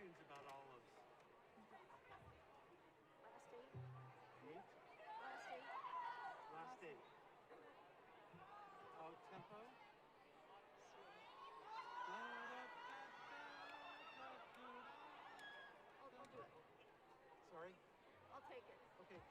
feelings about olives? Last eight. Eight? Last eight. Last eight. Oh, tempo? I'll do it. Sorry? I'll take it. Okay.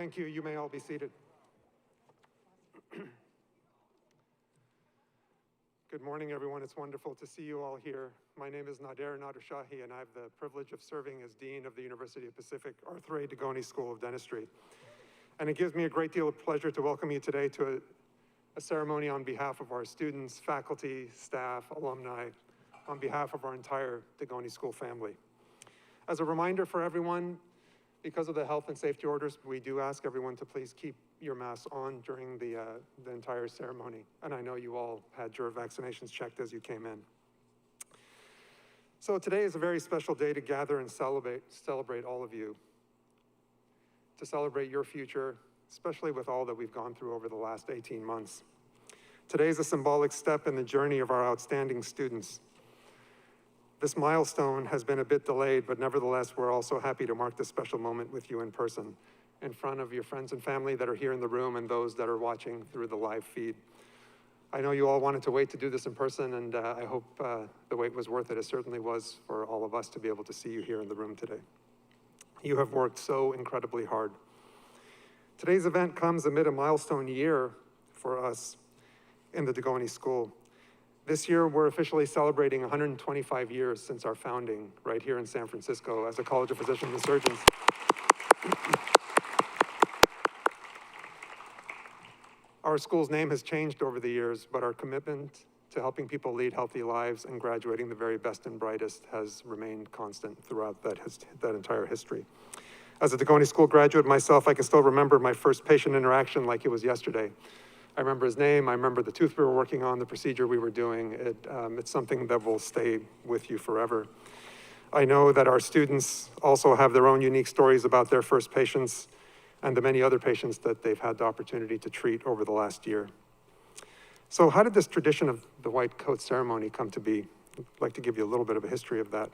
Thank you. You may all be seated. Good morning, everyone. It's wonderful to see you all here. My name is Nader Nadershahi, and I have the privilege of serving as Dean of the University of Pacific Arthur A. Dugoni School of Dentistry. And it gives me a great deal of pleasure to welcome you today to a ceremony on behalf of our students, faculty, staff, alumni, on behalf of our entire Dugoni School family. As a reminder for everyone, because of the health and safety orders, we do ask everyone to please keep your masks on during the entire ceremony. And I know you all had your vaccinations checked as you came in. So today is a very special day to gather and celebrate all of you, to celebrate your future, especially with all that we've gone through over the last 18 months. Today is a symbolic step in the journey of our outstanding students. This milestone has been a bit delayed, but nevertheless, we're also happy to mark this special moment with you in person, in front of your friends and family that are here in the room and those that are watching through the live feed. I know you all wanted to wait to do this in person, and I hope the wait was worth it. It certainly was for all of us to be able to see you here in the room today. You have worked so incredibly hard. Today's event comes amid a milestone year for us in the Dugoni School. This year, we're officially celebrating 125 years since our founding right here in San Francisco as a College of Physicians and Surgeons. Our school's name has changed over the years, but our commitment to helping people lead healthy lives and graduating the very best and brightest has remained constant throughout that entire history. As a Dugoni School graduate myself, I can still remember my first patient interaction like it was yesterday. I remember his name, I remember the tooth we were working on, the procedure we were doing. It's something that will stay with you forever. I know that our students also have their own unique stories about their first patients and the many other patients that they've had the opportunity to treat over the last year. So how did this tradition of the white coat ceremony come to be? I'd like to give you a little bit of a history of that.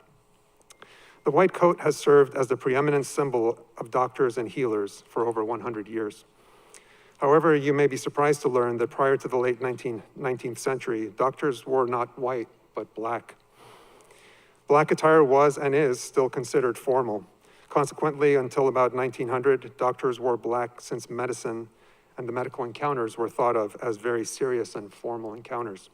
The white coat has served as the preeminent symbol of doctors and healers for over 100 years. However, you may be surprised to learn that prior to the late 19th century, doctors wore not white, but black. Black attire was and is still considered formal. Consequently, until about 1900, doctors wore black since medicine and the medical encounters were thought of as very serious and formal encounters.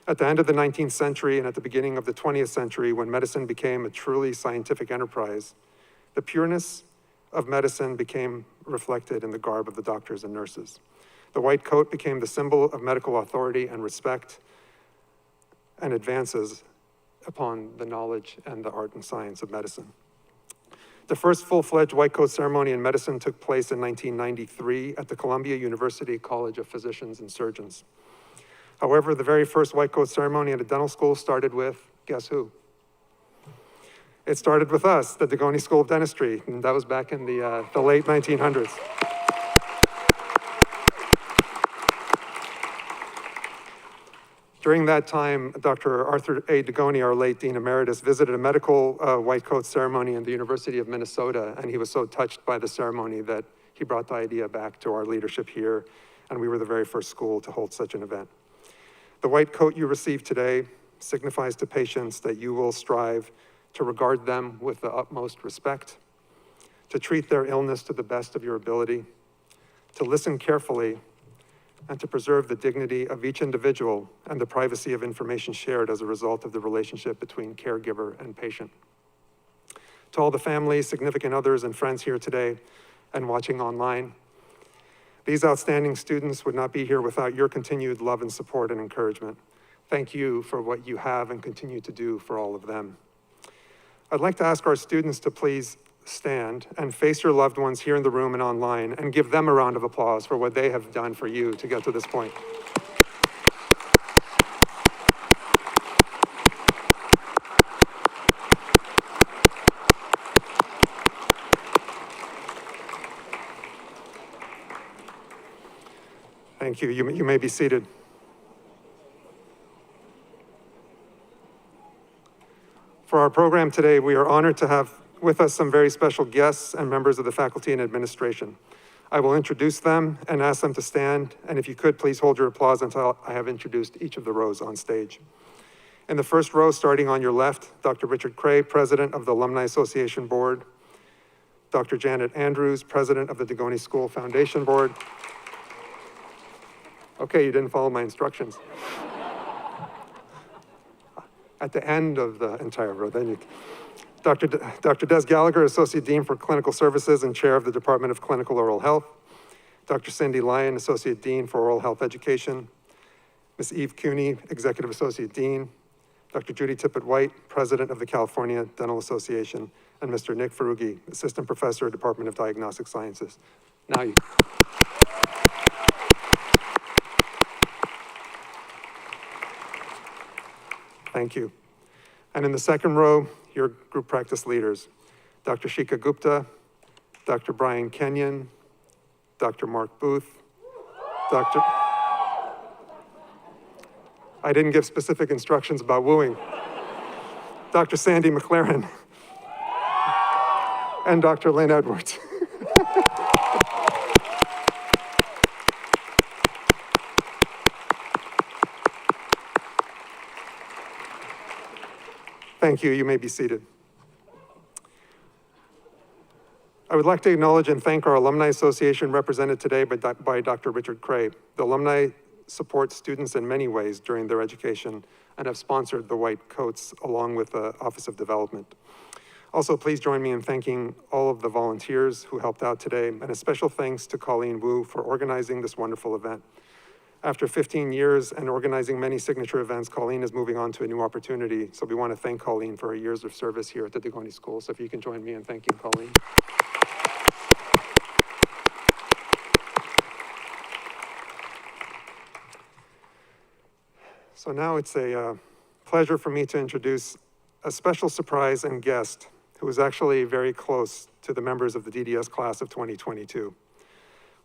At the end of the 19th century and at the beginning of the 20th century, when medicine became a truly scientific enterprise, the pureness of medicine became reflected in the garb of the doctors and nurses. The white coat became the symbol of medical authority and respect and advances upon the knowledge and the art and science of medicine. The first full-fledged white coat ceremony in medicine took place in 1993 at the Columbia University College of Physicians and Surgeons. However, the very first white coat ceremony at a dental school started with, guess who? It started with us, the Dugoni School of Dentistry, and that was back in the late 1900s. During that time, Dr. Arthur A. Dugoni, our late Dean Emeritus, visited a medical white coat ceremony in the University of Minnesota, and he was so touched by the ceremony that he brought the idea back to our leadership here, and we were the very first school to hold such an event. The white coat you receive today signifies to patients that you will strive to regard them with the utmost respect, to treat their illness to the best of your ability, to listen carefully, and to preserve the dignity of each individual and the privacy of information shared as a result of the relationship between caregiver and patient. To all the families, significant others, and friends here today and watching online, these outstanding students would not be here without your continued love and support and encouragement. Thank you for what you have and continue to do for all of them. I'd like to ask our students to please stand and face your loved ones here in the room and online and give them a round of applause for what they have done for you to get to this point. Thank you. You may be seated. For our program today, we are honored to have with us some very special guests and members of the faculty and administration. I will introduce them and ask them to stand, and if you could, please hold your applause until I have introduced each of the rows on stage. In the first row, starting on your left, Dr. Richard Cray, President of the Alumni Association Board. Dr. Janet Andrews, President of the Dugoni School Foundation Board. Okay, you didn't follow my instructions. At the end of the entire row, then you. Dr. Des Gallagher, Associate Dean for Clinical Services and Chair of the Department of Clinical Oral Health. Dr. Cindy Lyon, Associate Dean for Oral Health Education. Ms. Eve Cooney, Executive Associate Dean. Dr. Judy Tippett-White, President of the California Dental Association. And Mr. Nick Ferrugi, Assistant Professor, Department of Diagnostic Sciences. Now you. Thank you. And in the second row, your group practice leaders, Dr. Shika Gupta, Dr. Brian Kenyon, Dr. Mark Booth, I didn't give specific instructions about wooing, Dr. Sandy McLaren, and Dr. Lynn Edwards. Thank you. You may be seated. I would like to acknowledge and thank our Alumni Association represented today by Dr. Richard Cray. The Alumni support students in many ways during their education and have sponsored the White Coats along with the Office of Development. Also, please join me in thanking all of the volunteers who helped out today, and a special thanks to Colleen Wu for organizing this wonderful event. After 15 years and organizing many signature events, Colleen is moving on to a new opportunity. So we want to thank Colleen for her years of service here at the Dugoni School. So if you can join me in thanking Colleen. So now it's a pleasure for me to introduce a special surprise and guest who is actually very close to the members of the DDS class of 2022.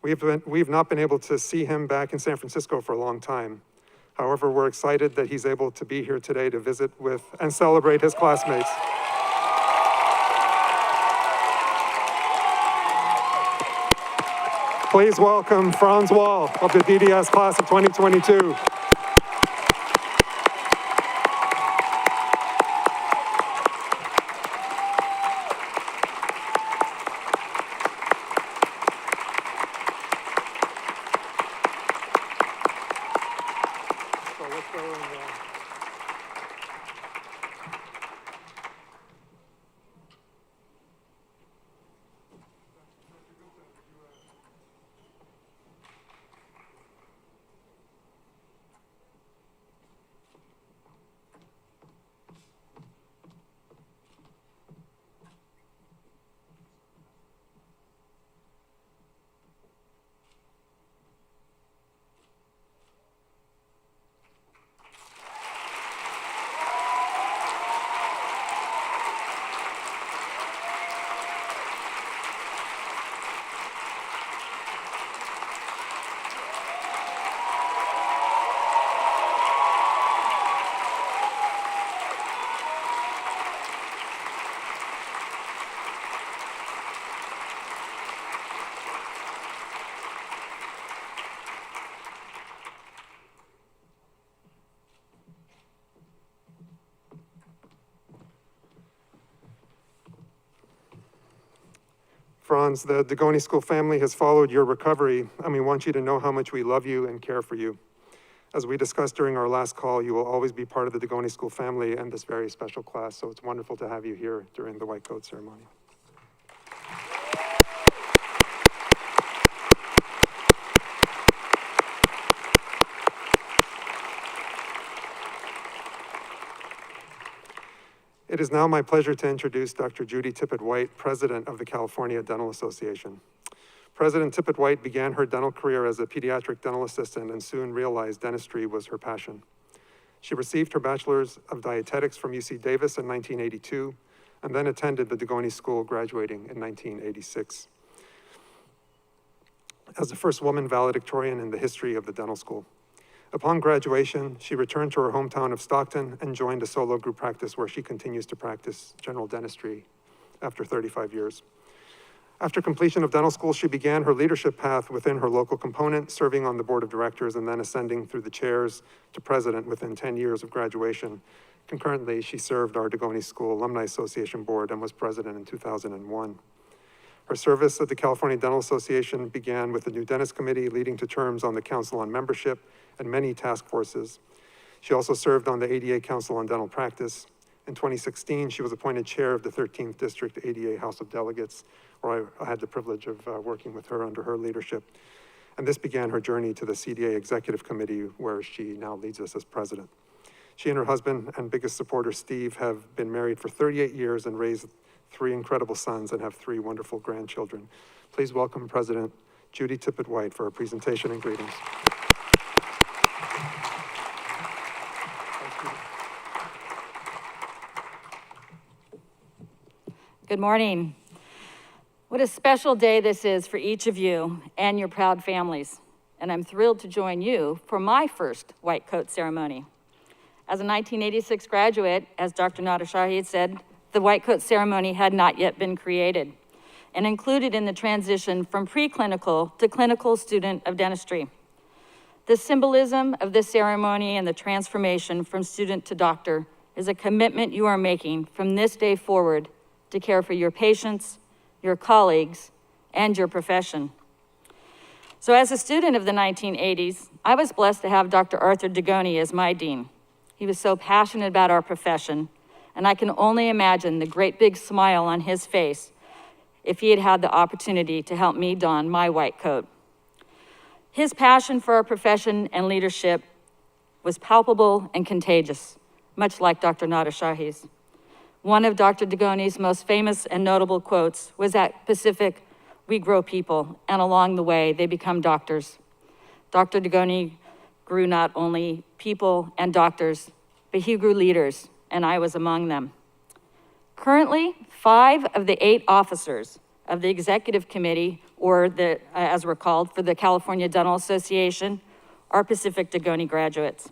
We've not been able to see him back in San Francisco for a long time. However, we're excited that he's able to be here today to visit with and celebrate his classmates. Please welcome Franz Wahl of the DDS class of 2022. Franz, the Dugoni School family has followed your recovery, and we want you to know how much we love you and care for you. As we discussed during our last call, you will always be part of the Dugoni School family and this very special class, so it's wonderful to have you here during the White Coat ceremony. It is now my pleasure to introduce Dr. Judy Tippett-White, President of the California Dental Association. President Tippett-White began her dental career as a pediatric dental assistant and soon realized dentistry was her passion. She received her Bachelor's of Dietetics from UC Davis in 1982 and then attended the Dugoni School, graduating in 1986. As the first woman valedictorian in the history of the dental school. Upon graduation, she returned to her hometown of Stockton and joined a solo group practice where she continues to practice general dentistry after 35 years. After completion of dental school, she began her leadership path within her local component, serving on the board of directors and then ascending through the chairs to president within 10 years of graduation. Concurrently, she served our Dugoni School Alumni Association board and was president in 2001. Her service at the California Dental Association began with the new dentist committee, leading to terms on the Council on Membership and many task forces. She also served on the ADA Council on Dental Practice. In 2016, she was appointed chair of the 13th District ADA House of Delegates, where I had the privilege of working with her under her leadership. And this began her journey to the CDA Executive Committee, where she now leads us as president. She and her husband and biggest supporter, Steve, have been married for 38 years and raised 3 incredible sons and have 3 wonderful grandchildren. Please welcome President Judy Tippett-White for her presentation and greetings. Good morning. What a special day this is for each of you and your proud families. And I'm thrilled to join you for my first white coat ceremony. As a 1986 graduate, as Dr. Nader Shahid said, the white coat ceremony had not yet been created and included in the transition from preclinical to clinical student of dentistry. The symbolism of this ceremony and the transformation from student to doctor is a commitment you are making from this day forward to care for your patients, your colleagues, and your profession. So as a student of the 1980s, I was blessed to have Dr. Arthur Dugoni as my dean. He was so passionate about our profession, and I can only imagine the great big smile on his face if he had had the opportunity to help me don my white coat. His passion for our profession and leadership was palpable and contagious, much like Dr. Nader Shahid's. One of Dr. Dugoni's most famous and notable quotes was at Pacific, "We grow people, and along the way, they become doctors." Dr. Dugoni grew not only people and doctors, but he grew leaders, and I was among them. Currently, 5 of the 8 officers of the executive committee, or as we're called, for the California Dental Association, are Pacific Dugoni graduates.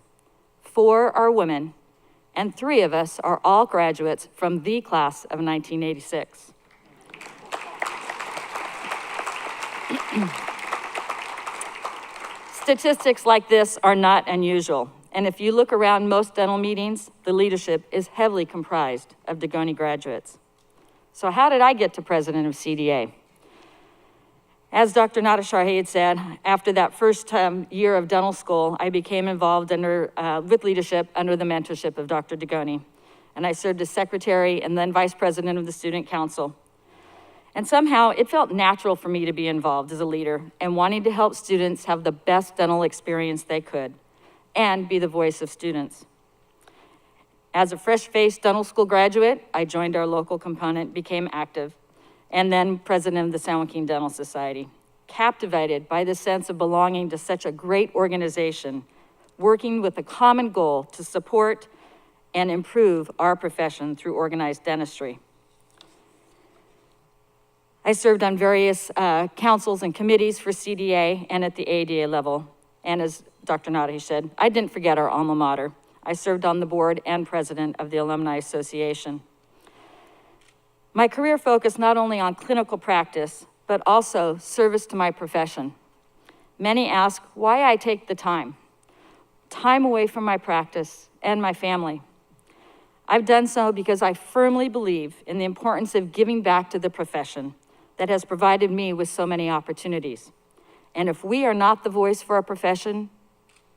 4 are women, and 3 of us are all graduates from the class of 1986. Statistics like this are not unusual. And if you look around most dental meetings, the leadership is heavily comprised of Dugoni graduates. So how did I get to president of CDA? As Dr. Nader Shahid said, after that first year of dental school, I became involved with leadership under the mentorship of Dr. Dugoni. And I served as secretary and then vice president of the student council. And somehow it felt natural for me to be involved as a leader and wanting to help students have the best dental experience they could and be the voice of students. As a fresh-faced dental school graduate, I joined our local component, became active, and then president of the San Joaquin Dental Society, captivated by the sense of belonging to such a great organization, working with a common goal to support and improve our profession through organized dentistry. I served on various councils and committees for CDA and at the ADA level. And as Dr. Nader said, I didn't forget our alma mater. I served on the board and president of the Alumni Association. My career focused not only on clinical practice, but also service to my profession. Many ask why I take the time away from my practice and my family. I've done so because I firmly believe in the importance of giving back to the profession that has provided me with so many opportunities. And if we are not the voice for our profession,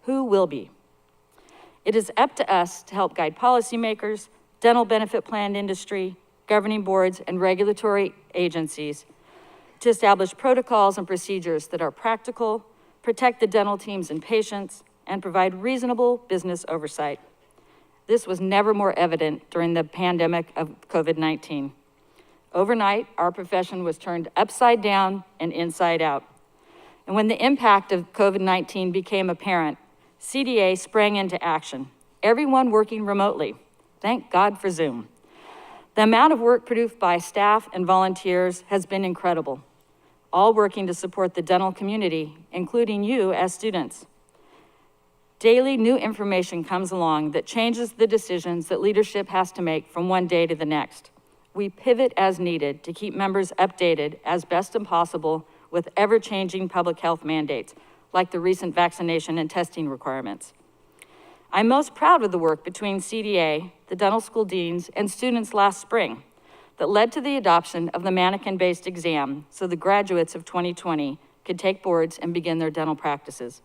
who will be? It is up to us to help guide policymakers, dental benefit plan industry, governing boards, and regulatory agencies to establish protocols and procedures that are practical, protect the dental teams and patients, and provide reasonable business oversight. This was never more evident during the pandemic of COVID-19. Overnight, our profession was turned upside down and inside out. And when the impact of COVID-19 became apparent, CDA sprang into action, everyone working remotely. Thank God for Zoom. The amount of work produced by staff and volunteers has been incredible, all working to support the dental community, including you as students. Daily new information comes along that changes the decisions that leadership has to make from one day to the next. We pivot as needed to keep members updated as best as possible with ever-changing public health mandates, like the recent vaccination and testing requirements. I'm most proud of the work between CDA, the dental school deans, and students last spring that led to the adoption of the mannequin-based exam so the graduates of 2020 could take boards and begin their dental practices.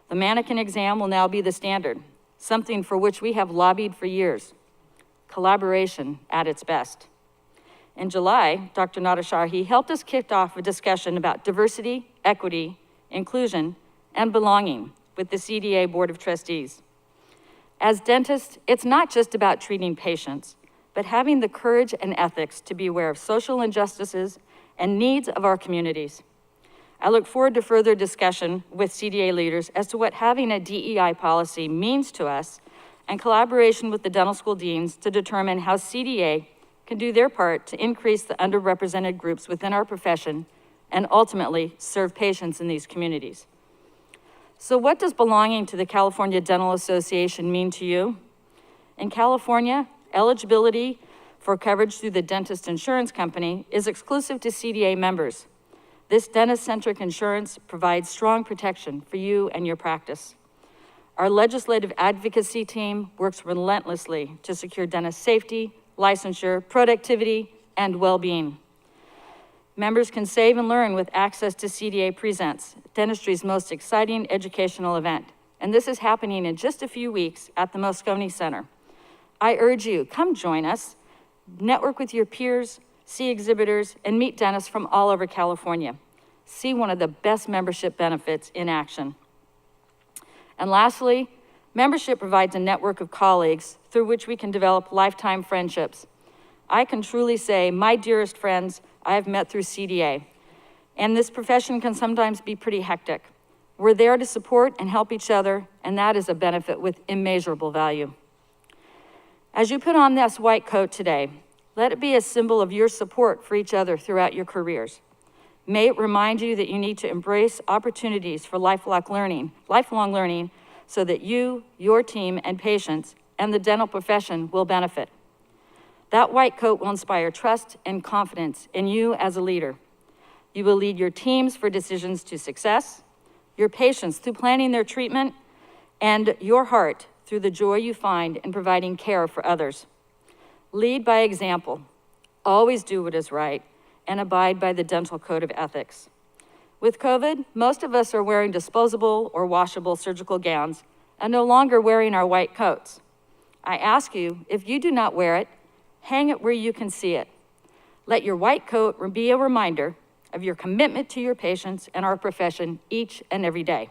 The mannequin exam will now be the standard, something for which we have lobbied for years. Collaboration at its best. In July, Dr. Nadashahi helped us kick off a discussion about diversity, equity, inclusion, and belonging with the CDA Board of Trustees. As dentists, it's not just about treating patients, but having the courage and ethics to be aware of social injustices and needs of our communities. I look forward to further discussion with CDA leaders as to what having a DEI policy means to us and collaboration with the dental school deans to determine how CDA can do their part to increase the underrepresented groups within our profession and ultimately serve patients in these communities. So what does belonging to the California Dental Association mean to you? In California, eligibility for coverage through the dentist insurance company is exclusive to CDA members. This dentist-centric insurance provides strong protection for you and your practice. Our legislative advocacy team works relentlessly to secure dentist safety, licensure, productivity, and well-being. Members can save and learn with access to CDA Presents, dentistry's most exciting educational event. And this is happening in just a few weeks at the Moscone Center. I urge you, come join us, network with your peers, see exhibitors, and meet dentists from all over California. See one of the best membership benefits in action. And lastly, membership provides a network of colleagues through which we can develop lifetime friendships. I can truly say my dearest friends I have met through CDA, and this profession can sometimes be pretty hectic. We're there to support and help each other, and that is a benefit with immeasurable value. As you put on this white coat today, let it be a symbol of your support for each other throughout your careers. May it remind you that you need to embrace opportunities for lifelong learning, so that you, your team, and patients, and the dental profession will benefit. That white coat will inspire trust and confidence in you as a leader. You will lead your teams for decisions to success, your patients through planning their treatment, and your heart through the joy you find in providing care for others. Lead by example, always do what is right, and abide by the dental code of ethics. With COVID, most of us are wearing disposable or washable surgical gowns and no longer wearing our white coats. I ask you, if you do not wear it, hang it where you can see it. Let your white coat be a reminder of your commitment to your patients and our profession each and every day.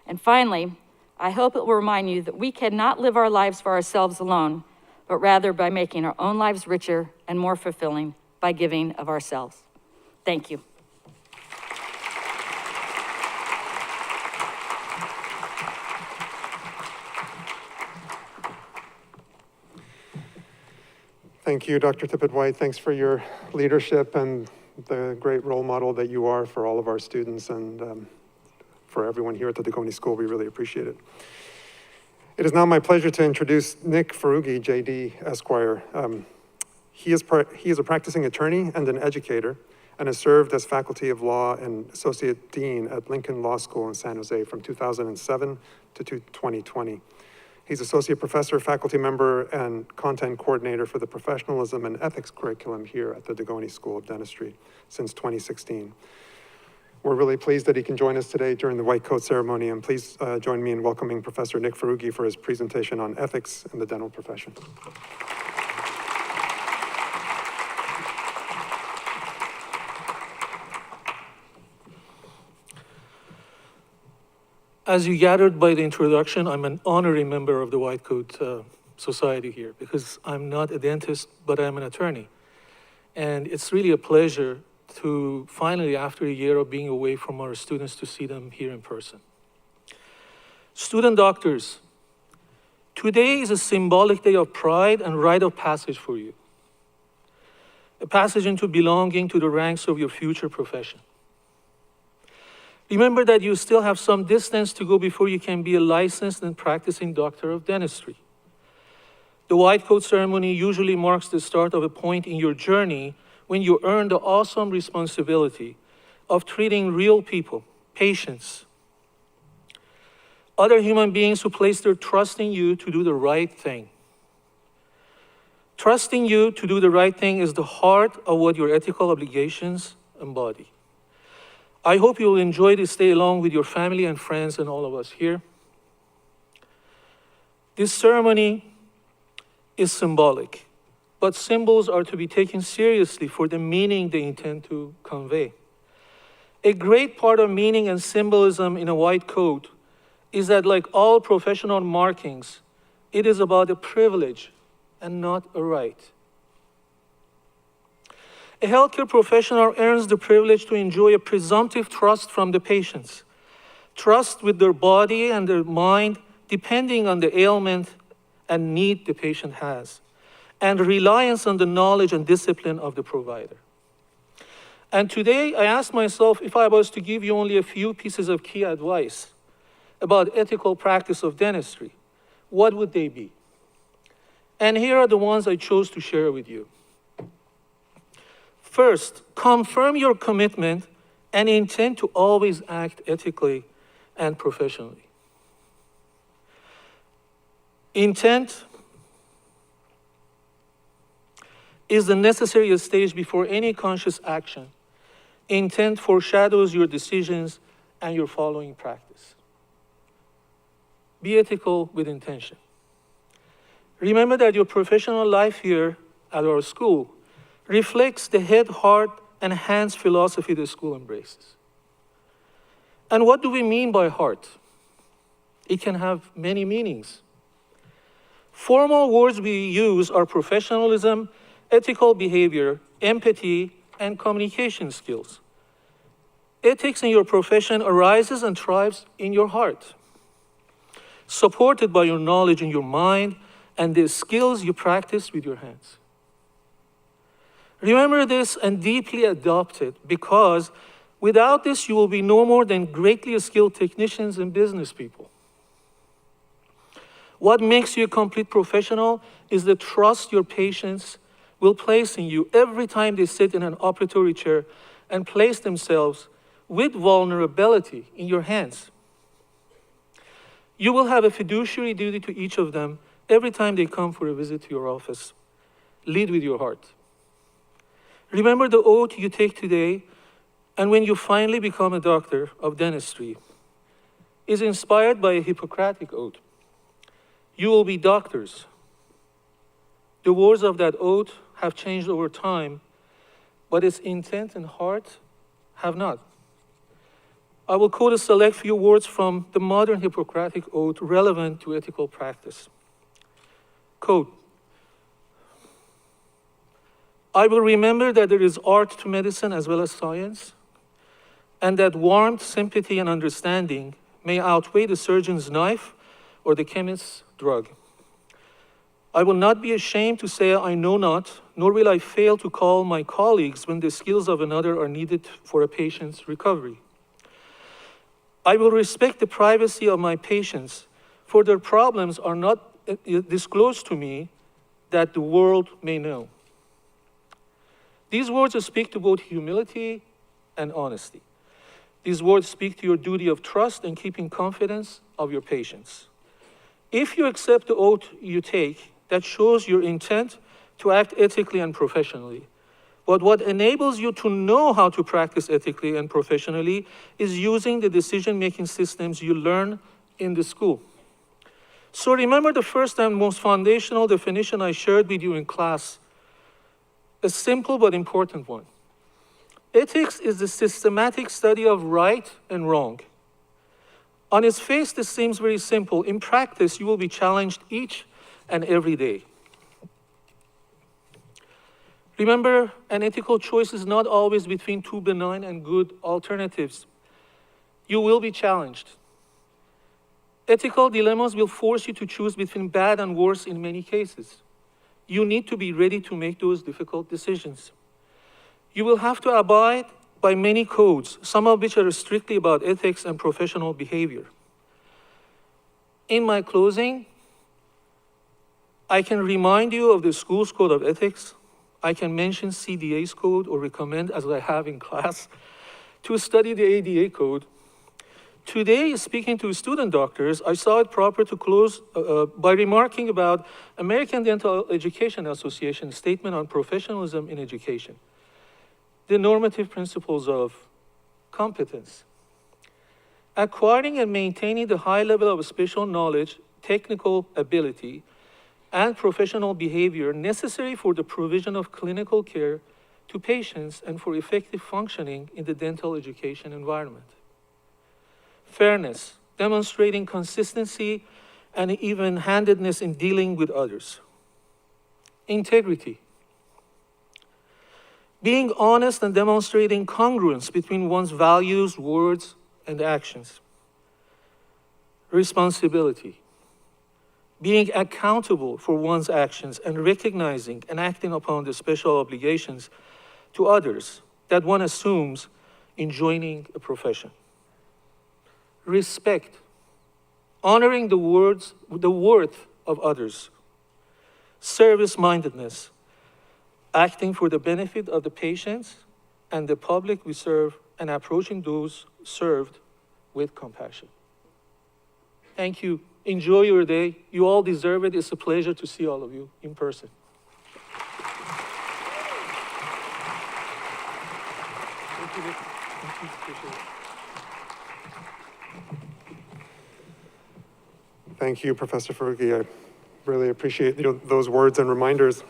And finally, I hope it will remind you that we cannot live our lives for ourselves alone, but rather by making our own lives richer and more fulfilling by giving of ourselves. Thank you. Thank you, Dr. Tippett-White. Thanks for your leadership and the great role model that you are for all of our students and for everyone here at the Dugoni School. We really appreciate it. It is now my pleasure to introduce Nick Ferrugi, JD Esquire. He is a practicing attorney and an educator and has served as faculty of law and associate dean at Lincoln Law School in San Jose from 2007 to 2020. He's associate professor, faculty member, and content coordinator for the professionalism and ethics curriculum here at the Dugoni School of Dentistry since 2016. We're really pleased that he can join us today during the white coat ceremony, and please join me in welcoming Professor Nick Ferrugi for his presentation on ethics in the dental profession. As you gathered by the introduction, I'm an honorary member of the White Coat Society here because I'm not a dentist, but I'm an attorney. And it's really a pleasure to finally, after a year of being away from our students, to see them here in person. Student doctors, today is a symbolic day of pride and rite of passage for you. A passage into belonging to the ranks of your future profession. Remember that you still have some distance to go before you can be a licensed and practicing doctor of dentistry. The white coat ceremony usually marks the start of a point in your journey when you earn the awesome responsibility of treating real people, patients, other human beings who place their trust in you to do the right thing. Trusting you to do the right thing is the heart of what your ethical obligations embody. I hope you will enjoy this day along with your family and friends and all of us here. This ceremony is symbolic, but symbols are to be taken seriously for the meaning they intend to convey. A great part of meaning and symbolism in a white coat is that, like all professional markings, it is about a privilege and not a right. A healthcare professional earns the privilege to enjoy a presumptive trust from the patients, trust with their body and their mind, depending on the ailment and need the patient has, and reliance on the knowledge and discipline of the provider. And today, I asked myself, if I was to give you only a few pieces of key advice about ethical practice of dentistry, what would they be? And here are the ones I chose to share with you. First, confirm your commitment and intent to always act ethically and professionally. Intent is the necessary stage before any conscious action. Intent foreshadows your decisions and your following practice. Be ethical with intention. Remember that your professional life here at our school reflects the head, heart, and hands philosophy the school embraces. And what do we mean by heart? It can have many meanings. Formal words we use are professionalism, ethical behavior, empathy, and communication skills. Ethics in your profession arises and thrives in your heart, supported by your knowledge in your mind and the skills you practice with your hands. Remember this and deeply adopt it, because without this, you will be no more than greatly skilled technicians and business people. What makes you a complete professional is the trust your patients will place in you every time they sit in an operatory chair and place themselves with vulnerability in your hands. You will have a fiduciary duty to each of them every time they come for a visit to your office. Lead with your heart. Remember the oath you take today, and when you finally become a doctor of dentistry, is inspired by a Hippocratic oath. You will be doctors. The words of that oath have changed over time, but its intent and heart have not. I will quote a select few words from the modern Hippocratic oath relevant to ethical practice. Quote, I will remember that there is art to medicine as well as science, and that warmth, sympathy, and understanding may outweigh the surgeon's knife or the chemist's drug. I will not be ashamed to say I know not, nor will I fail to call my colleagues when the skills of another are needed for a patient's recovery. I will respect the privacy of my patients, for their problems are not disclosed to me that the world may know. These words speak to both humility and honesty. These words speak to your duty of trust and keeping confidence of your patients. If you accept the oath you take, that shows your intent to act ethically and professionally. But what enables you to know how to practice ethically and professionally is using the decision-making systems you learn in the school. So remember the first and most foundational definition I shared with you in class, a simple but important one. Ethics is the systematic study of right and wrong. On its face, this seems very simple. In practice, you will be challenged each and every day. Remember, an ethical choice is not always between two benign and good alternatives. You will be challenged. Ethical dilemmas will force you to choose between bad and worse in many cases. You need to be ready to make those difficult decisions. You will have to abide by many codes, some of which are strictly about ethics and professional behavior. In my closing, I can remind you of the school's code of ethics. I can mention CDA's code or recommend, as I have in class, to study the ADA code, Today, speaking to student doctors, I saw it proper to close by remarking about American Dental Education Association statement on professionalism in education. The normative principles of competence. Acquiring and maintaining the high level of special knowledge, technical ability, and professional behavior necessary for the provision of clinical care to patients and for effective functioning in the dental education environment. Fairness, demonstrating consistency and even-handedness in dealing with others. Integrity, being honest and demonstrating congruence between one's values, words, and actions. Responsibility, being accountable for one's actions and recognizing and acting upon the special obligations to others that one assumes in joining a profession. Respect, honoring the worth of others. Service-mindedness, acting for the benefit of the patients and the public we serve and approaching those served with compassion. Thank you. Enjoy your day. You all deserve it. It's a pleasure to see all of you in person. Thank you, Vic. Thank you. Appreciate it. Thank you, Professor Faruqi. I really appreciate those words and reminders.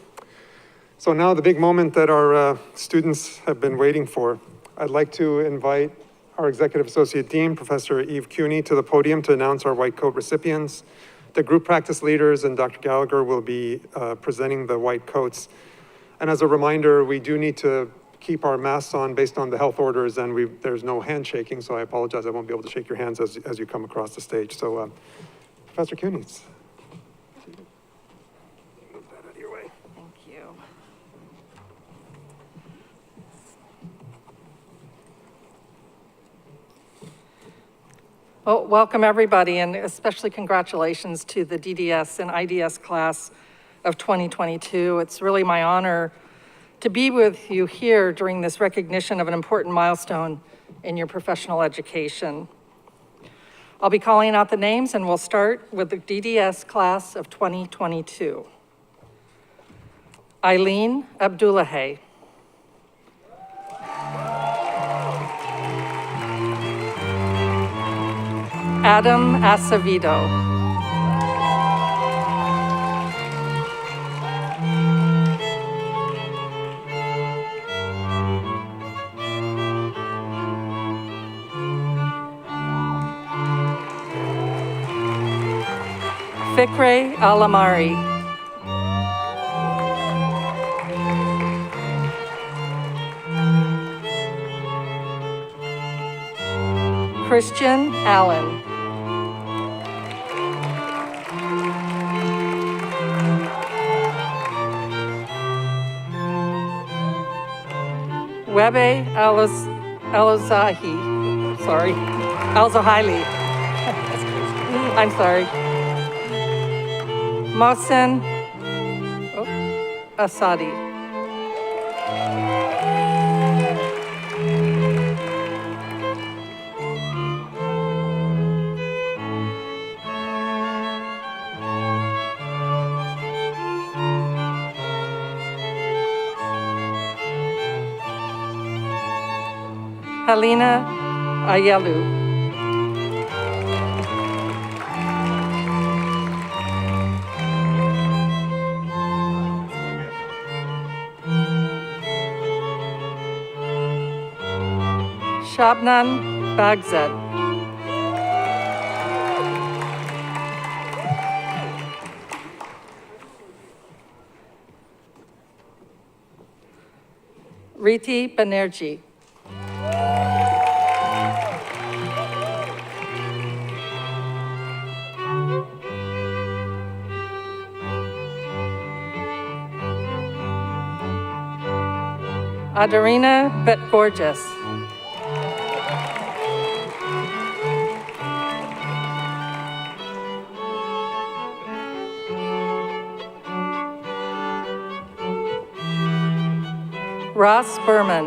So now the big moment that our students have been waiting for. I'd like to invite our Executive Associate Dean, Professor Eve Cuny, to the podium to announce our white coat recipients. The group practice leaders and Dr. Gallagher will be presenting the white coats. And as a reminder, we do need to keep our masks on based on the health orders, and there's no handshaking, so I apologize, I won't be able to shake your hands as you come across the stage. So Professor Cuny. Move that out of your way. Thank you. Well, welcome everybody, and especially congratulations to the DDS and IDS class of 2022. It's really my honor to be with you here during this recognition of an important milestone in your professional education. I'll be calling out the names, and we'll start with the DDS class of 2022. Eileen Abdullahi. Adam Acevedo. Fikre Alamari. Christian Allen. Webe Al-Zahi. Sorry. Al-Zahili. I'm sorry. Mohsen Asadi. Helena Ayelu. Shabnan Bagzet. Riti Banerjee. Adarina Betgorges. Ross Berman.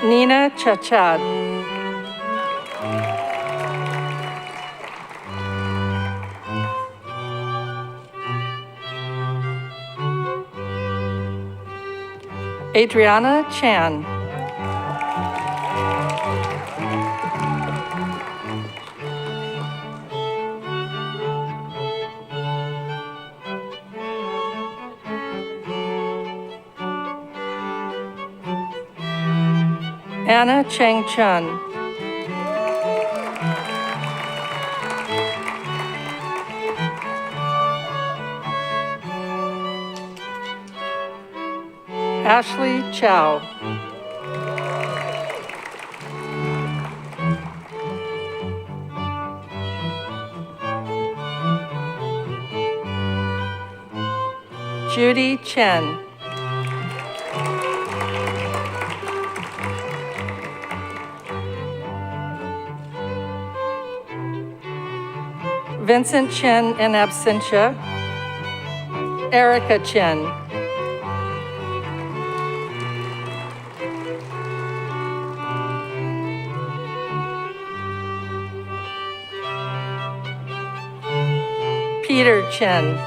Nina Chachad. Adriana Chan. Anna Cheng Chun. Ashley Chow. Judy Chen. Vincent Chen in absentia. Erica Chen. Peter Chen.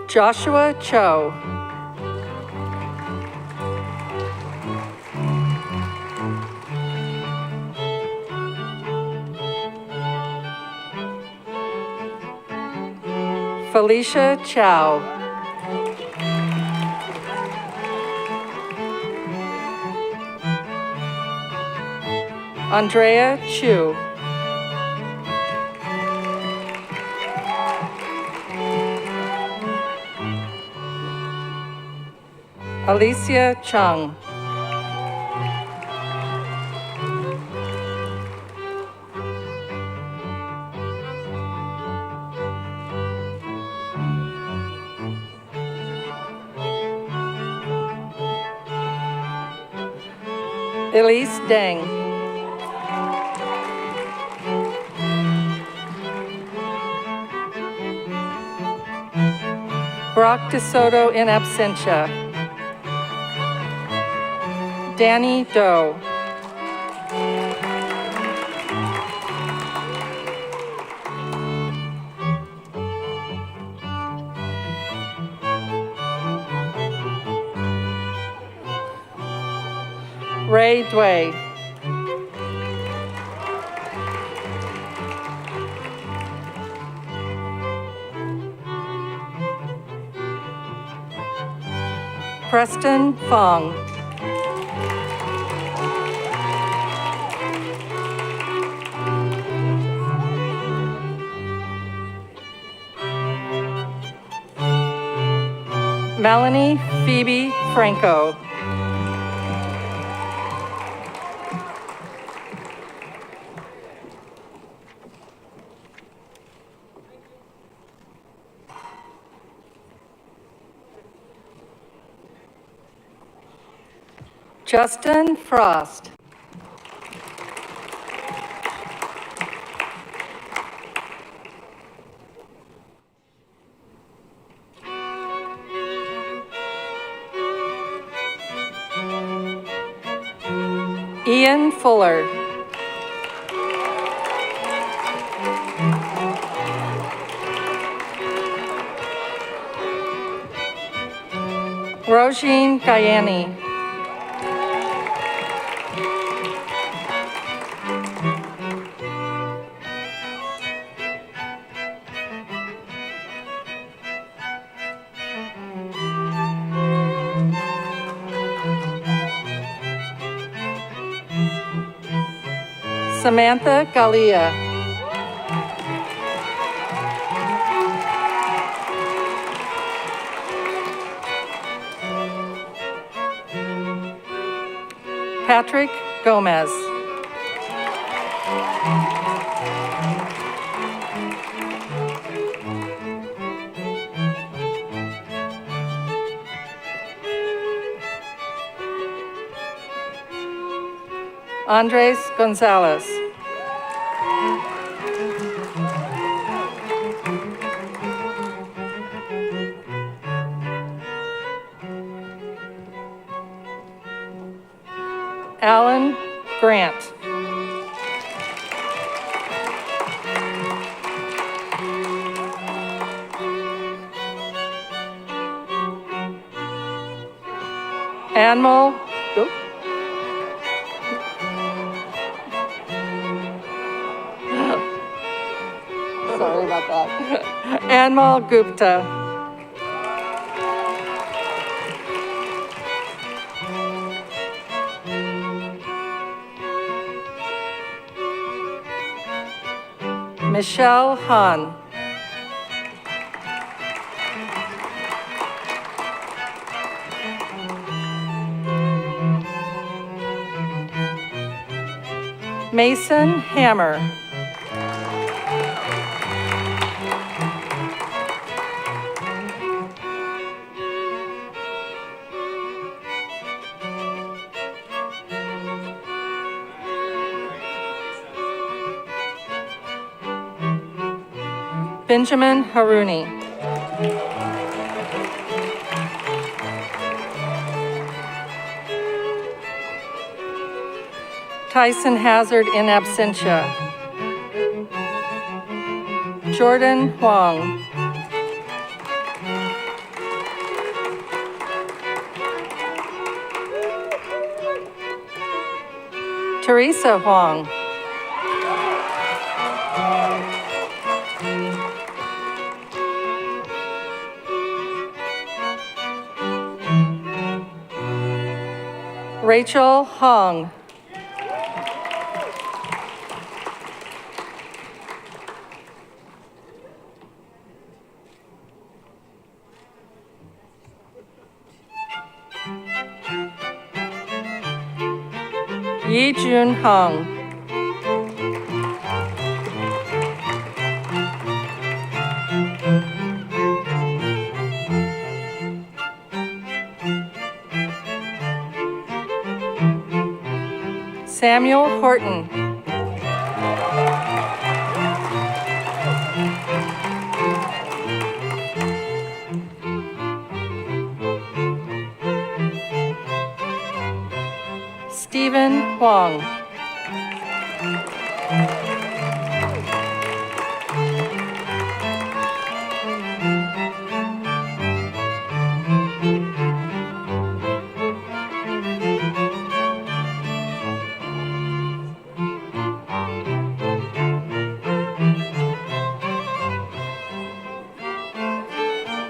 Joshua Cho. Felicia Chow. Andrea Chu. Alicia Chung. Elise Deng. Brock DeSoto in absentia. Danny Doe. Ray Dway. Preston Fong. Melanie Phoebe Franco. Justin Frost. Ian Fuller. Rosine Gayani. Samantha Galia. Patrick Gomez. Andres Gonzalez. Alan Grant. Anmol, sorry about that. Anmol Gupta. Michelle Han. Mason Hammer. Benjamin Haruni. Tyson Hazard in absentia. Jordan Huang. Teresa Huang. Rachel Hong. Yi Jun Hong. Samuel Horton. Stephen Huang.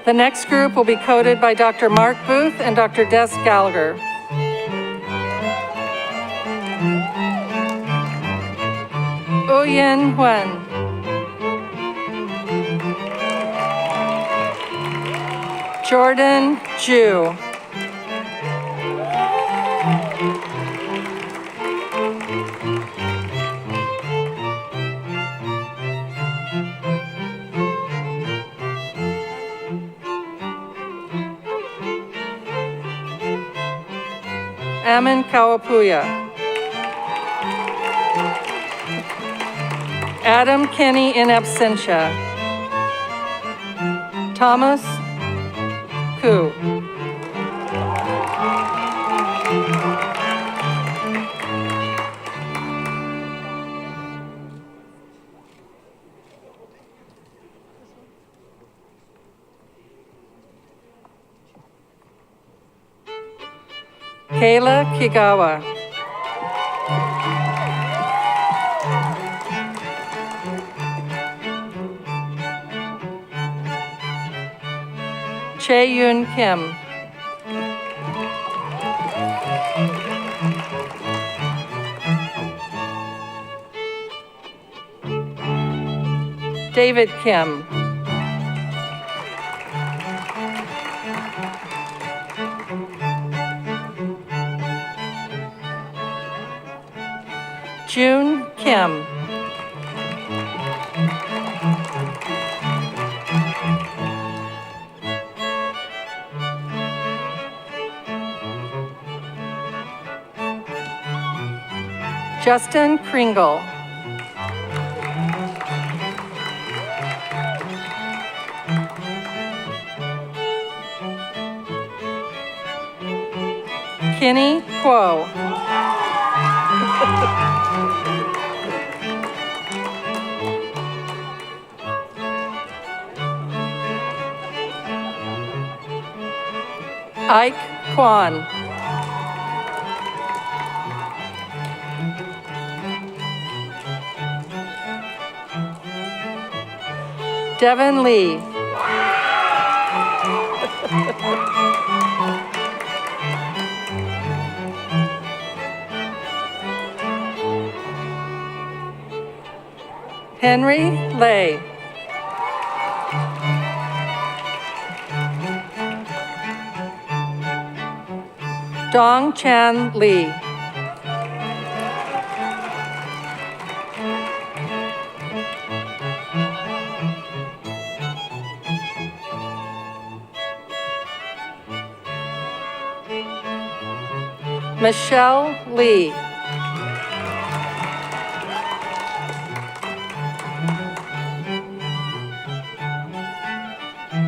The next group will be coded by Dr. Mark Booth and Dr. Des Gallagher. Oyen Wen. Jordan Ju. Amin Kawapuya. Adam Kenny in absentia. Thomas Koo. Kayla Kigawa. Chae Yun Kim. David Kim. June Kim. Justin Kringle. Kenny Kuo. Ike Kwan. Devin Lee. Henry Lay. Dong Chan Lee. Michelle Lee.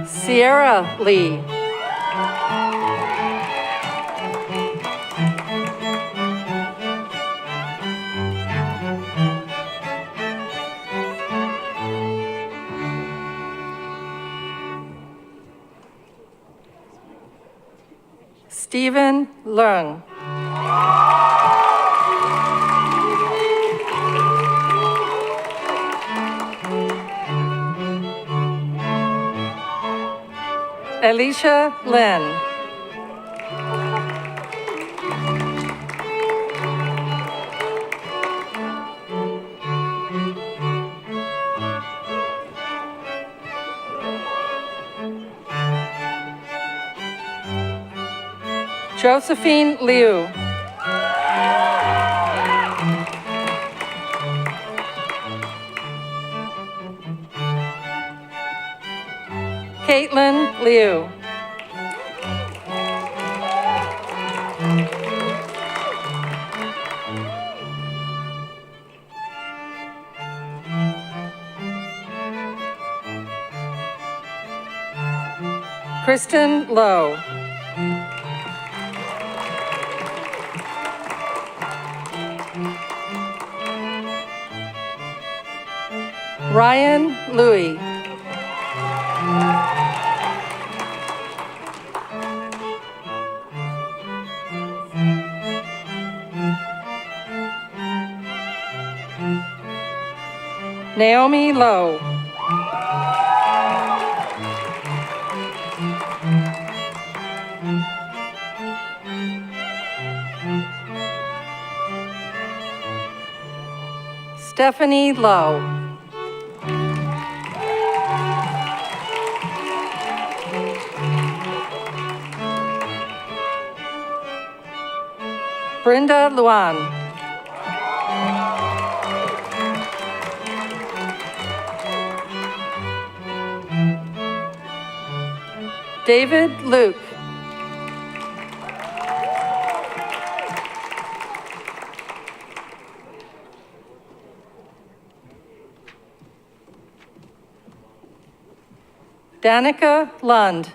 Sierra Lee. Stephen Leung. Alicia Lin. Josephine Liu. Caitlin Liu. Kristen Lowe. Ryan Louie. Naomi Lowe. Stephanie Lowe. Brenda Luan. David Luke. Danica Lund.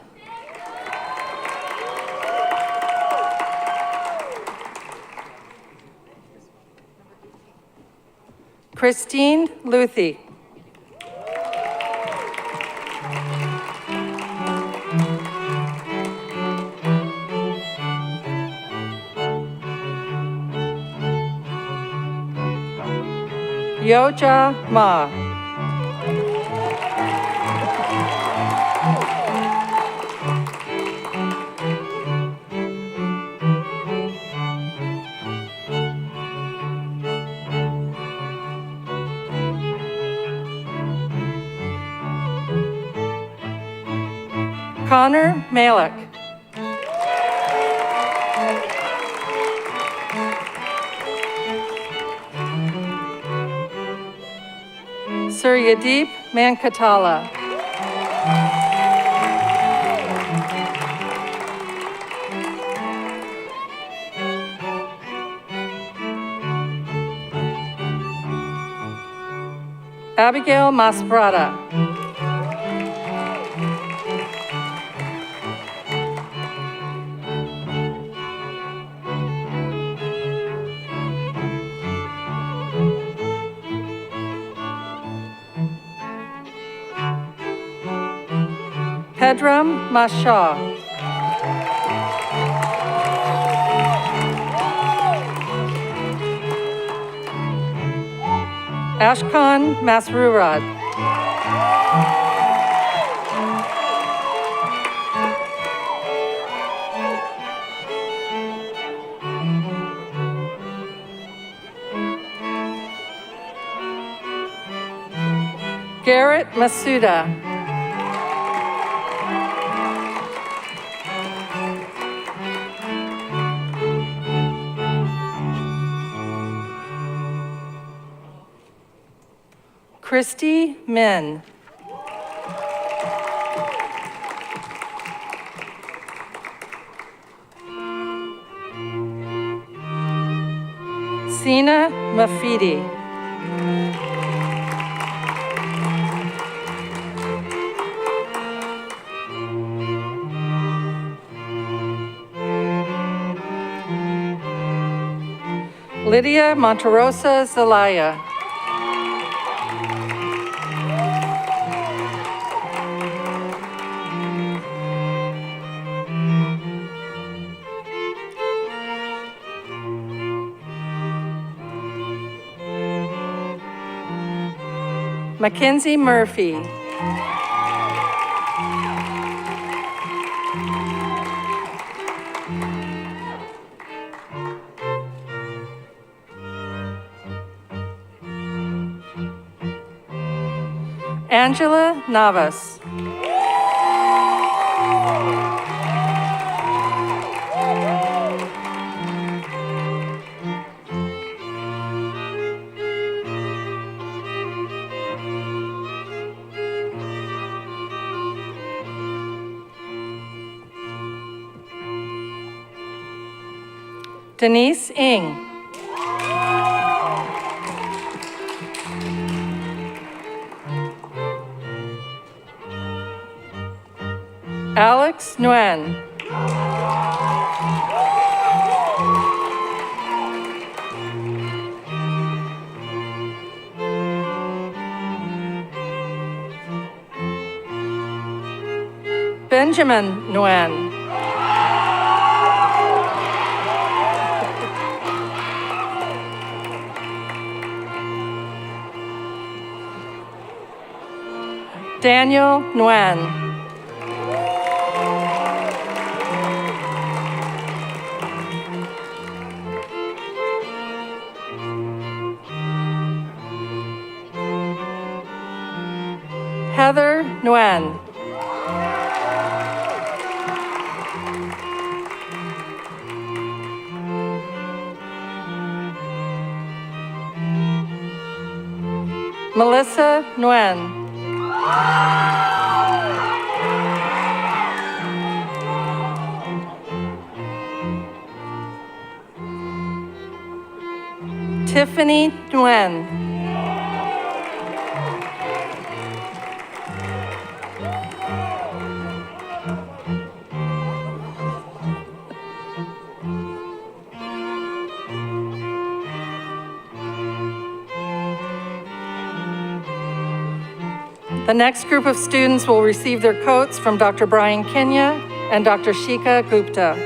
Christine Luthi. Yoja Ma. Connor Malik. Suryadeep Mankatala. Abigail Masprada. Pedram Mashaw. Ashkan Masrurad. Garrett Masuda. Christy Min. Sina Mafidi. Lydia Monterosa Zelaya. Mackenzie Murphy. Angela Navas. Denise Ng. Alex Nguyen. Benjamin Nguyen. Daniel Nguyen. Heather Nguyen. Melissa Nguyen. Tiffany Nguyen. The next group of students will receive their coats from Dr. Brian Kenya and Dr. Shika Gupta.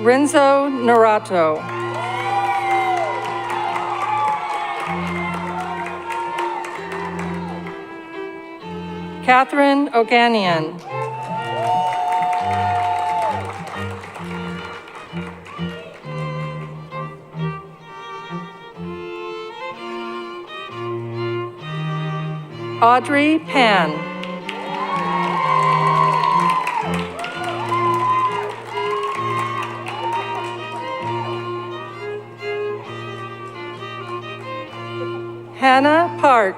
Renzo Narato. Catherine Oganian. Audrey Pan. Hannah Park.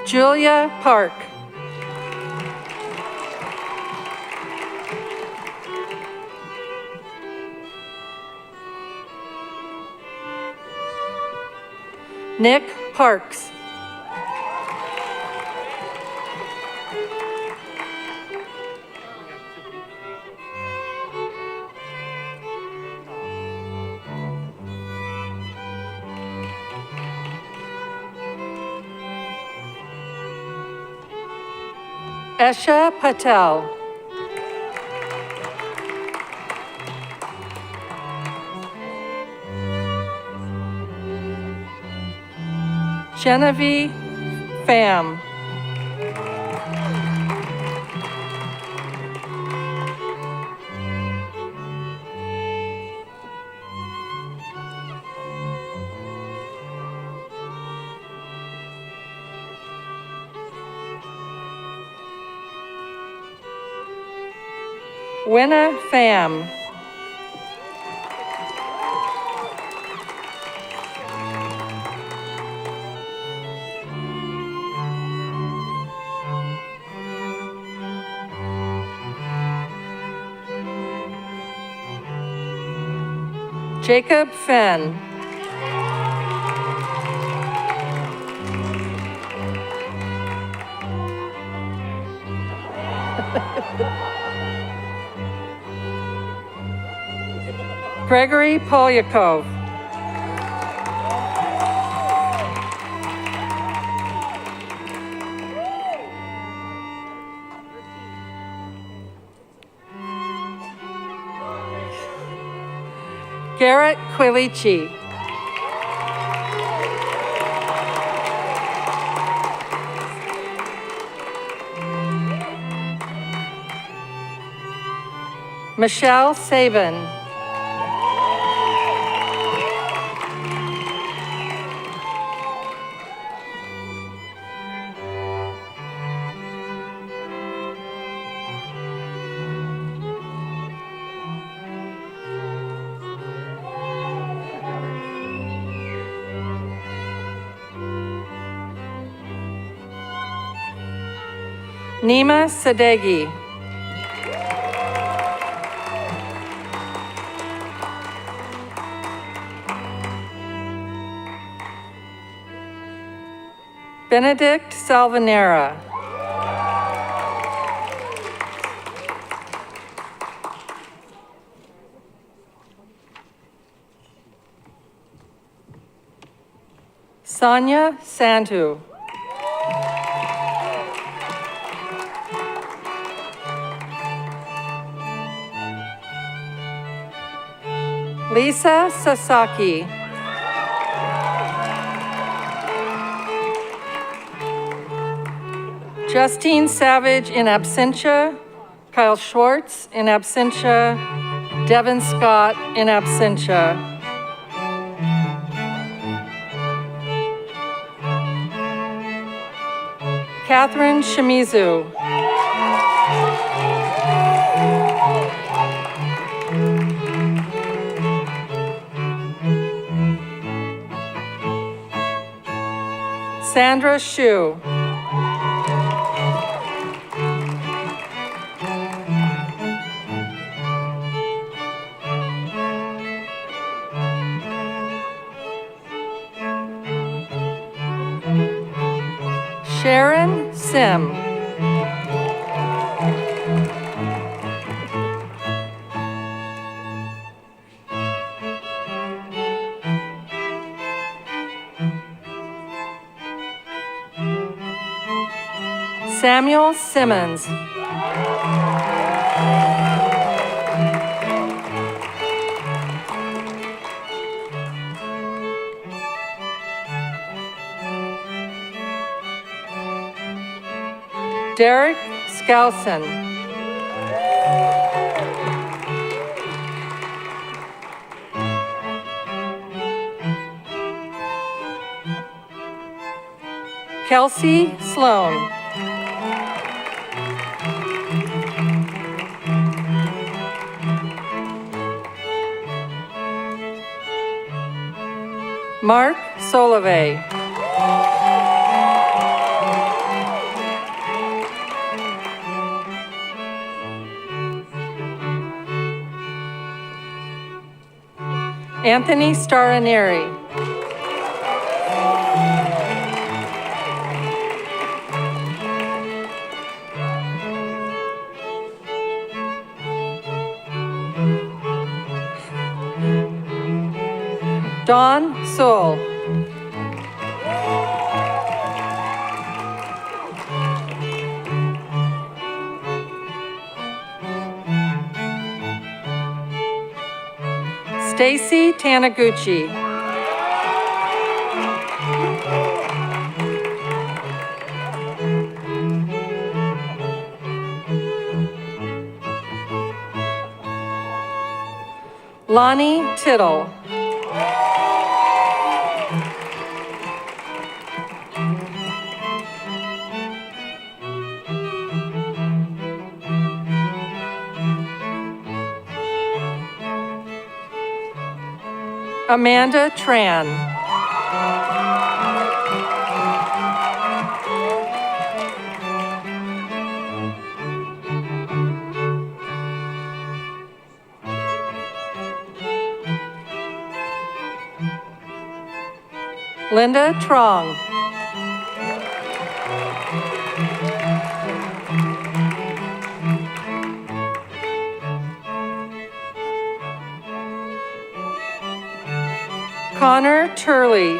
Julia Park. Nick Parks. Esha Patel. Genevieve Pham. Winna Pham. Jacob Fenn. Gregory Polyakov. Garrett Quilici. Michelle Sabin. Nima Sadeghi. Benedict Salvanera. Sonia Sandhu. Lisa Sasaki. Justine Savage in absentia. Kyle Schwartz in absentia. Devin Scott in absentia. Catherine Shimizu. Sandra Shu. Sharon Sim. Samuel Simmons. Derek Skousen. Kelsey Sloan. Mark Solove. Anthony Staraneri. Dawn Soul. Stacy Taniguchi. Lonnie Tittle. Amanda Tran. Linda Trong. Connor Turley.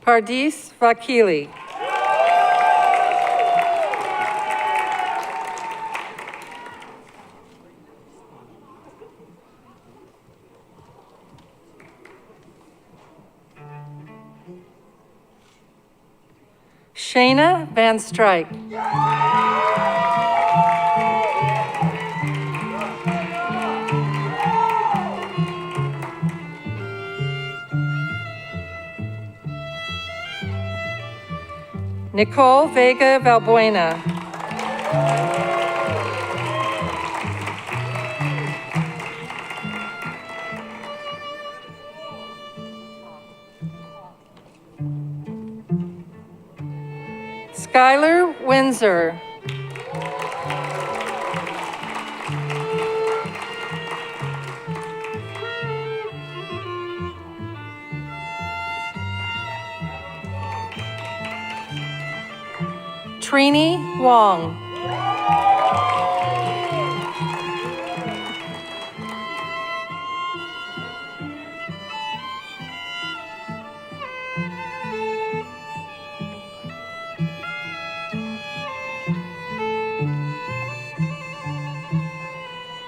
Pardis Vakili. Shayna Van Strijk. Nicole Vega Valbuena. Skylar Windsor. Trini Wong.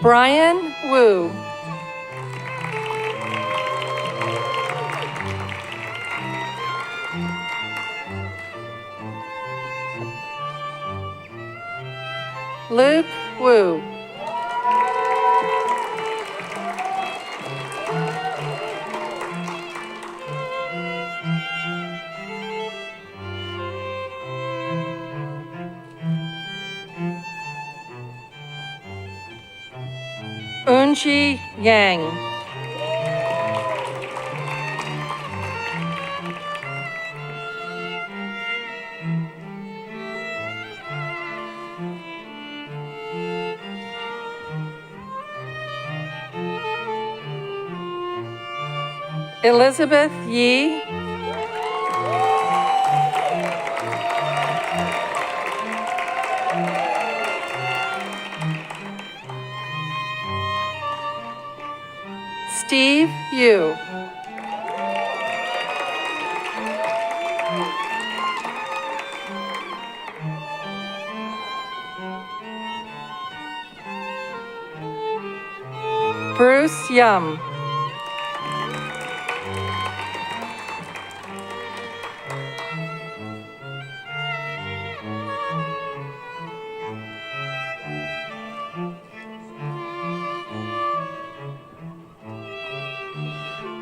Brian Wu. Luke Wu. Unji Yang. Elizabeth Yi. Steve Yu. Bruce Yum.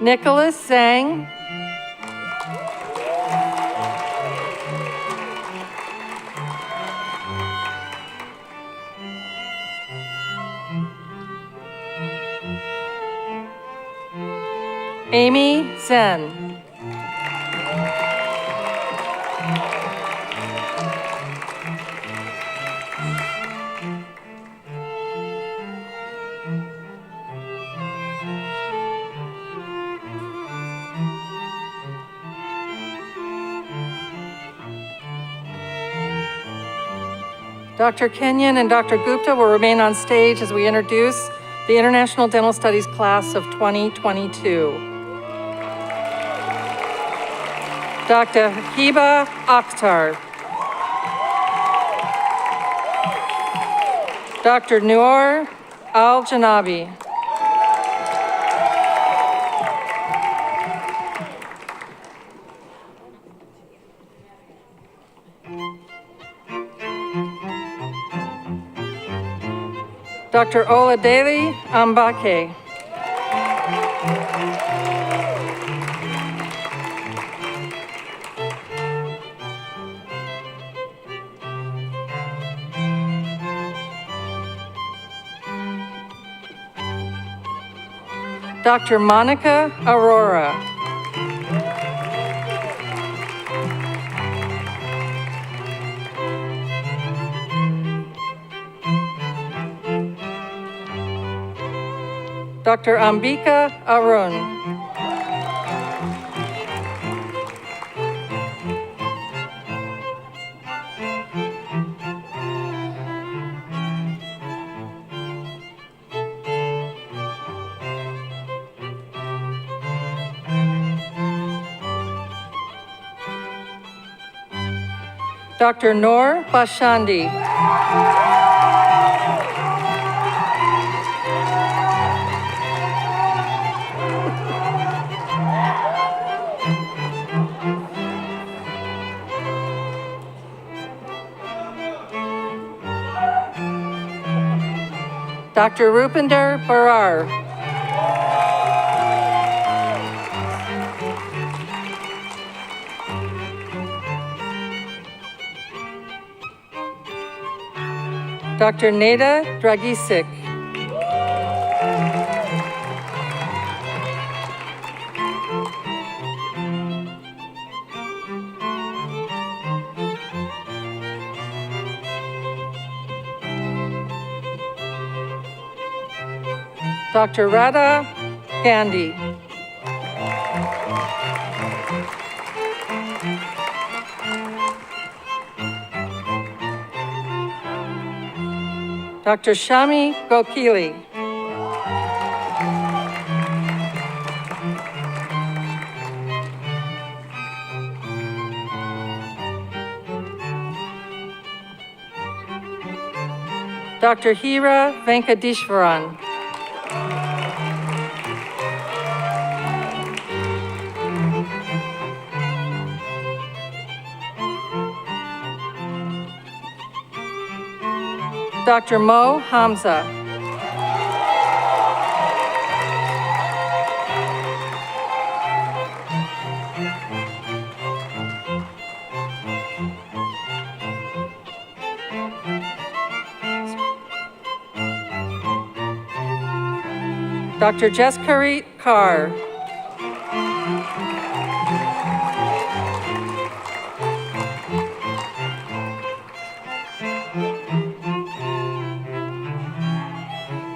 Nicholas Zhang. Amy Zen. Dr. Kenyon and Dr. Gupta will remain on stage as we introduce the International Dental Studies Class of 2022. Dr. Hiba Akhtar. Dr. Noor Al-Janabi. Dr. Oladele Ambake. Dr. Monica Aurora. Dr. Ambika Arun. Dr. Noor Bashandi. Dr. Rupinder Barar. Dr. Neda Dragisic. Dr. Radha Gandhi. Dr. Shami Gokili. Dr. Hira Venkadeshwaran. Dr. Mo Hamza. Dr. Jaskarit Kaur.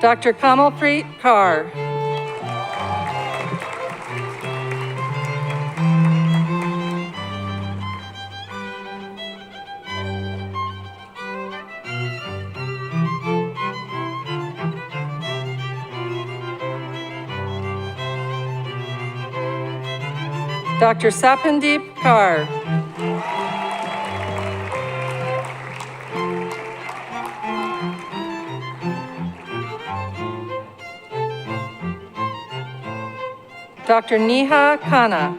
Dr. Kamalpreet Kaur. Dr. Sapandeep Kaur. Dr. Neha Khanna.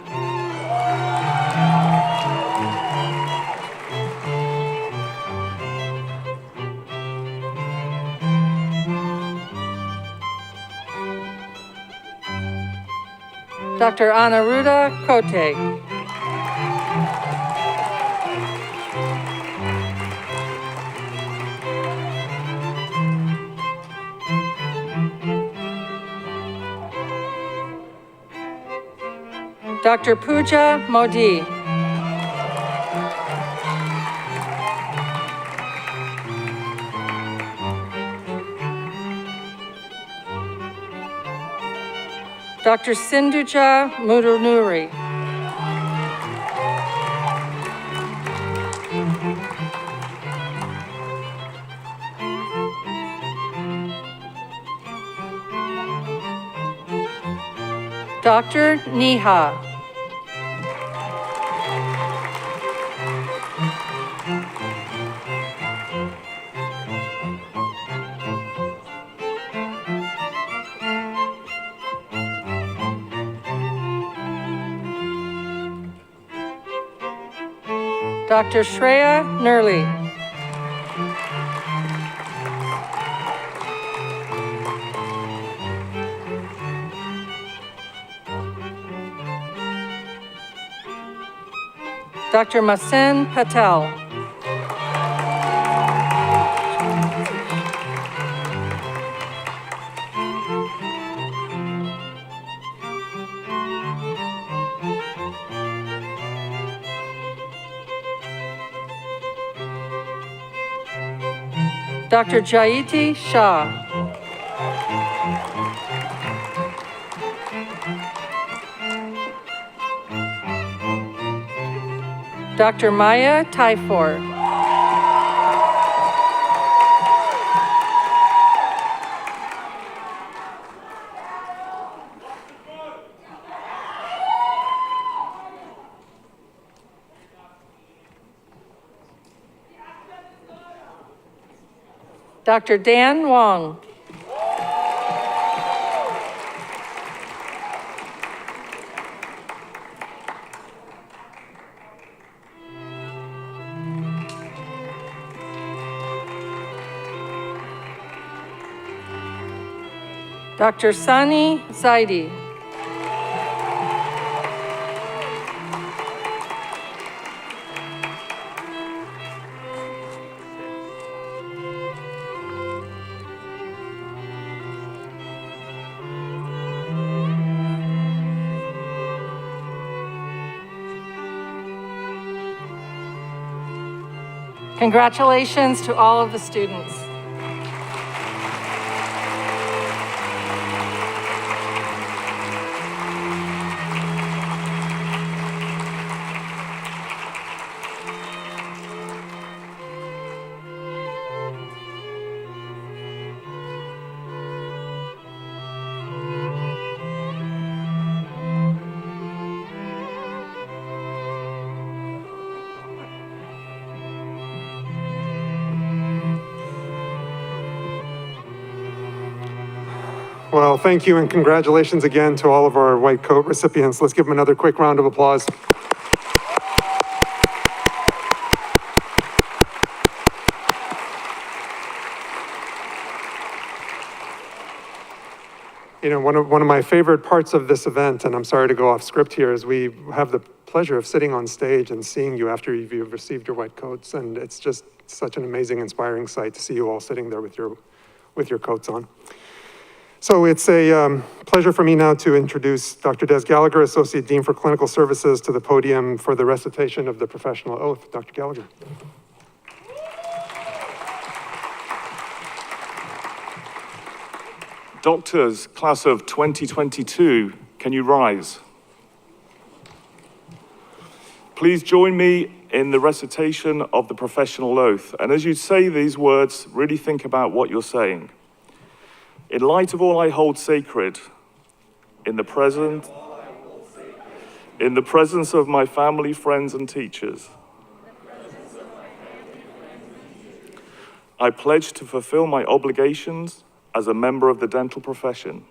Dr. Anaruddha Kote. Dr. Pooja Modi. Dr. Sindhuja Mudunuri. Dr. Neha. Dr. Shreya Nurli. Dr. Masen Patel. Dr. Jaiti Shah. Dr. Maya Taifor. Dr. Dan Wong. Dr. Sani Zaidi. Congratulations to all of the students. Well, thank you and congratulations again to all of our white coat recipients. Let's give them another quick round of applause. You know, one of my favorite parts of this event, and I'm sorry to go off script here, is we have the pleasure of sitting on stage and seeing you after you've received your white coats, and it's just such an amazing, inspiring sight to see you all sitting there with your coats on. So it's a pleasure for me now to introduce Dr. Des Gallagher, Associate Dean for Clinical Services, to the podium for the recitation of the professional oath. Dr. Gallagher. Doctors, class of 2022, can you rise? Please join me in the recitation of the professional oath. And as you say these words, really think about what you're saying. In light of all I hold sacred, in the presence of my family, friends, and teachers, I pledge to fulfill my obligations as a member of the dental profession.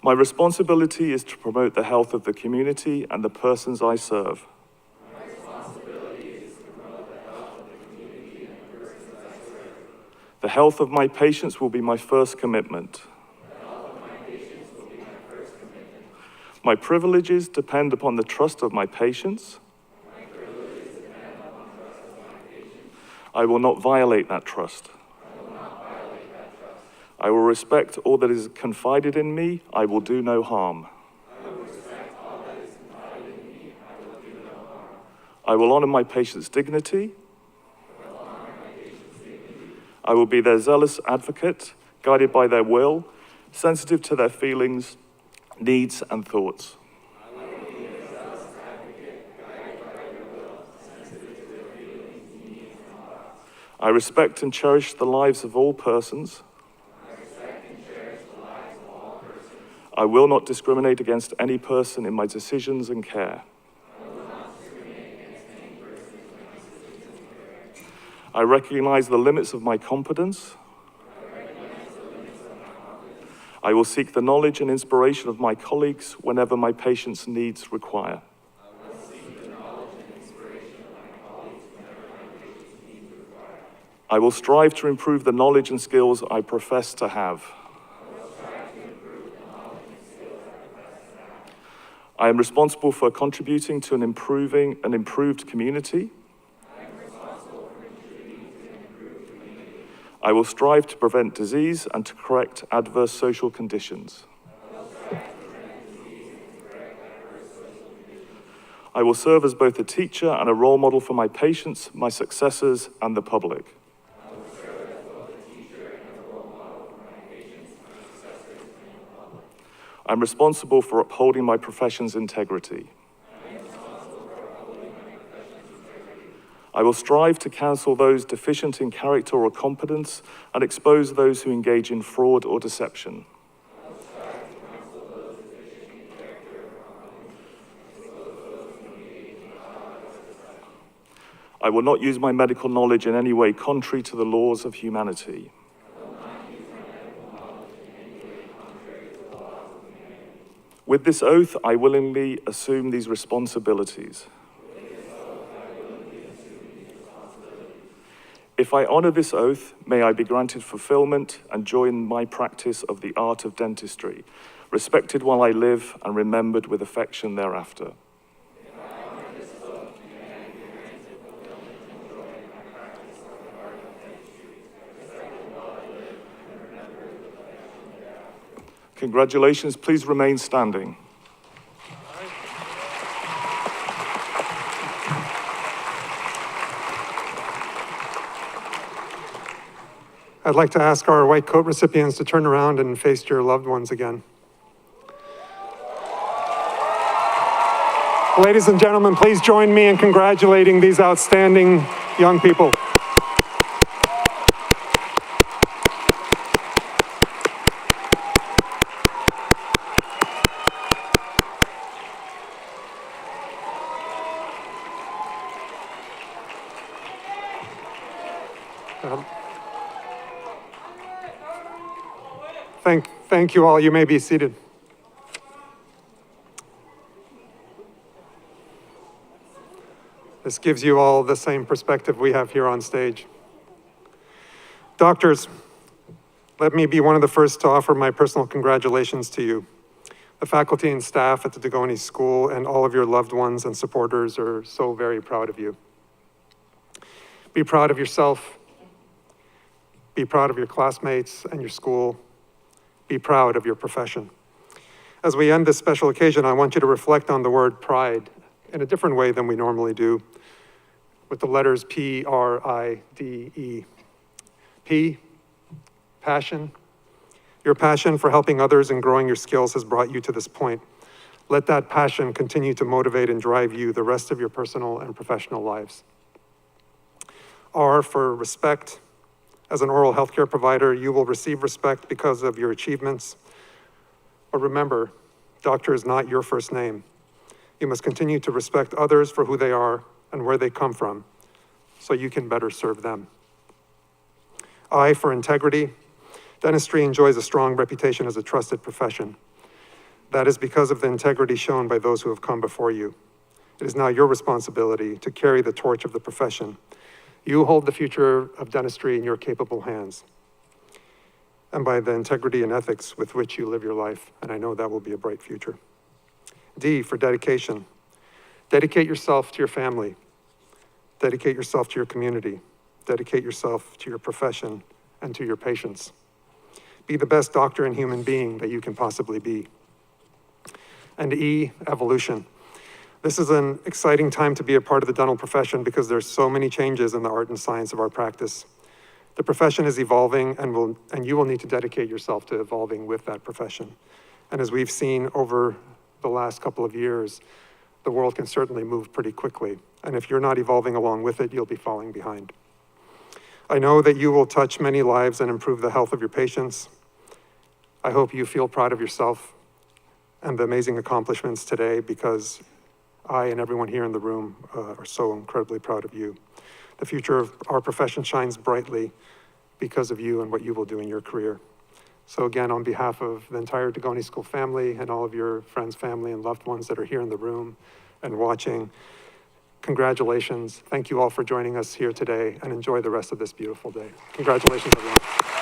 My responsibility is to promote the health of the community and the persons I serve. The health of my patients will be my first commitment. My privileges depend upon the trust of my patients. I will not violate that trust. I will respect all that is confided in me. I will do no harm. I will honor my patients' dignity. I will be their zealous advocate, guided by their will, sensitive to their feelings, needs, and thoughts. I respect and cherish the lives of all persons. will not discriminate against any person in my decisions and care. I recognize the limits of my competence. I will seek the knowledge and inspiration of my colleagues whenever my patients' needs require. I will strive to improve the knowledge and skills I profess to have. I am responsible for contributing to an improved community. I will strive to prevent disease and to correct adverse social conditions. I will serve as both a teacher and a role model for my patients, my successors, and the public. I'm responsible for upholding my profession's integrity. I will strive to counsel those deficient in character or competence and expose those who engage in fraud or deception. I will not use my medical knowledge in any way contrary to the laws of humanity. With this oath, I willingly assume these responsibilities. If I honor this oath, may I be granted fulfillment and joy in my practice of the art of dentistry, respected while I live and remembered with affection thereafter. Congratulations, please remain standing. I'd like to ask our white coat recipients to turn around and face your loved ones again. Ladies and gentlemen, please join me in congratulating these outstanding young people. Thank you all. You may be seated. This gives you all the same perspective we have here on stage. Doctors, let me be one of the first to offer my personal congratulations to you. The faculty and staff at the Dugoni School and all of your loved ones and supporters are so very proud of you. Be proud of yourself. Be proud of your classmates and your school. Be proud of your profession. As we end this special occasion, I want you to reflect on the word pride in a different way than we normally do, with the letters P-R-I-D-E. P, passion. Your passion for helping others and growing your skills has brought you to this point. Let that passion continue to motivate and drive you the rest of your personal and professional lives. R for respect. As an oral healthcare provider, you will receive respect because of your achievements. But remember, doctor is not your first name. You must continue to respect others for who they are and where they come from, so you can better serve them. I for integrity. Dentistry enjoys a strong reputation as a trusted profession. That is because of the integrity shown by those who have come before you. It is now your responsibility to carry the torch of the profession. You hold the future of dentistry in your capable hands, and by the integrity and ethics with which you live your life, and I know that will be a bright future. D for dedication. Dedicate yourself to your family. Dedicate yourself to your community. Dedicate yourself to your profession and to your patients. Be the best doctor and human being that you can possibly be. And E, evolution. This is an exciting time to be a part of the dental profession because there's so many changes in the art and science of our practice. The profession is evolving and you will need to dedicate yourself to evolving with that profession. And as we've seen over the last couple of years, the world can certainly move pretty quickly. And if you're not evolving along with it, you'll be falling behind. I know that you will touch many lives and improve the health of your patients. I hope you feel proud of yourself and the amazing accomplishments today, because I and everyone here in the room are so incredibly proud of you. The future of our profession shines brightly because of you and what you will do in your career. So again, on behalf of the entire Dugoni School family and all of your friends, family, and loved ones that are here in the room and watching, congratulations. Thank you all for joining us here today, and enjoy the rest of this beautiful day. Congratulations, everyone.